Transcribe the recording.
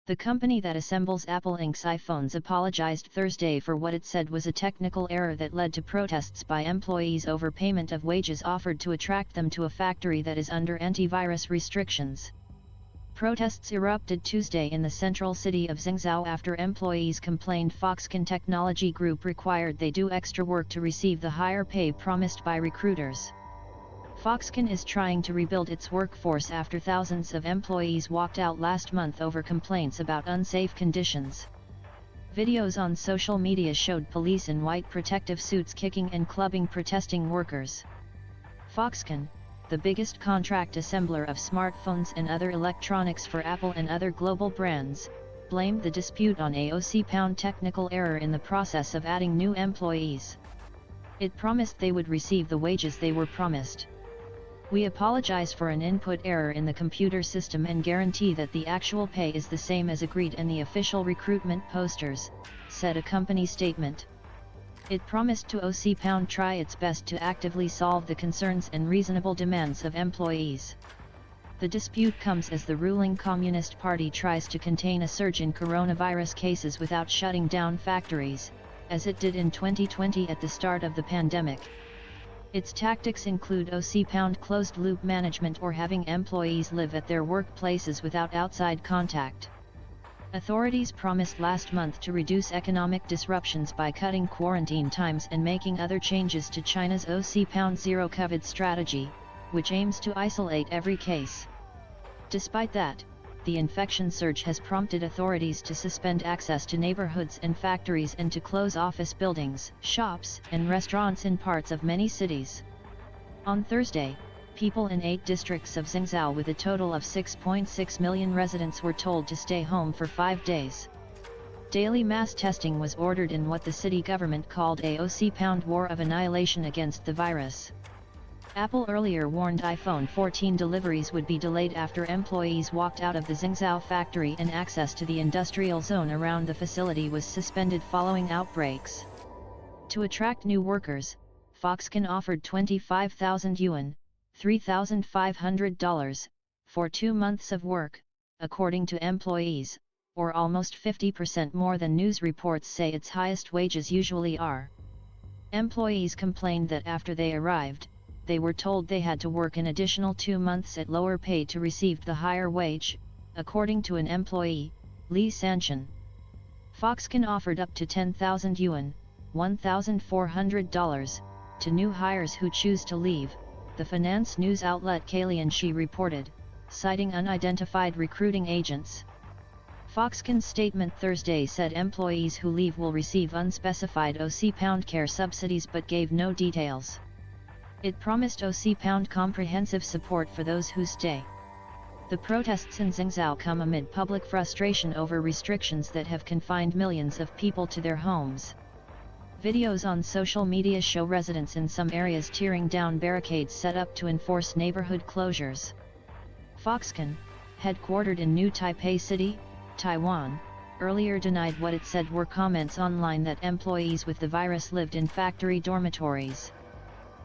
The company that assembles Apple Inc.'s iPhones apologized Thursday for what it said was a technical error that led to protests by employees over payment of wages offered to attract them to a factory that is under antivirus restrictions. Protests erupted Tuesday in the central city of Zhengzhou after employees complained Foxconn Technology Group required they do extra work to receive the higher pay promised by recruiters. Foxconn is trying to rebuild its workforce after thousands of employees walked out last month over complaints about unsafe conditions. Videos on social media showed police in white protective suits kicking and clubbing protesting workers. Foxconn, the biggest contract assembler of smartphones and other electronics for Apple and other global brands, blamed the dispute on a £1 technical error in the process of adding new employees. It promised they would receive the wages they were promised. "We apologize for an input error in the computer system and guarantee that the actual pay is the same as agreed in the official recruitment posters," said a company statement. It promised to try its best to actively solve the concerns and reasonable demands of employees. The dispute comes as the ruling Communist Party tries to contain a surge in coronavirus cases without shutting down factories, as it did in 2020 at the start of the pandemic. Its tactics include closed-loop management or having employees live at their workplaces without outside contact. Authorities promised last month to reduce economic disruptions by cutting quarantine times and making other changes to China's zero COVID strategy, which aims to isolate every case. Despite that, the infection surge has prompted authorities to suspend access to neighborhoods and factories and to close office buildings, shops, and restaurants in parts of many cities. On Thursday, people in 8 districts of Zhengzhou with a total of 6.6 million residents were told to stay home for 5 days. Daily mass testing was ordered in what the city government called a war of annihilation against the virus. Apple earlier warned iPhone 14 deliveries would be delayed after employees walked out of the Zhengzhou factory and access to the industrial zone around the facility was suspended following outbreaks. To attract new workers, Foxconn offered 25,000 yuan, $3,500, for 2 months of work, according to employees, or almost 50% more than news reports say its highest wages usually are. Employees complained that after they arrived, they were told they had to work an additional 2 months at lower pay to receive the higher wage, according to an employee, Li Sanchen. Foxconn offered up to 10,000 yuan, $1,400, to new hires who choose to leave, the finance news outlet Kalianshi reported, citing unidentified recruiting agents. Foxconn's statement Thursday said employees who leave will receive unspecified care subsidies but gave no details. It promised comprehensive support for those who stay. The protests in Zhengzhou come amid public frustration over restrictions that have confined millions of people to their homes. Videos on social media show residents in some areas tearing down barricades set up to enforce neighborhood closures. Foxconn, headquartered in New Taipei City, Taiwan, earlier denied what it said were comments online that employees with the virus lived in factory dormitories.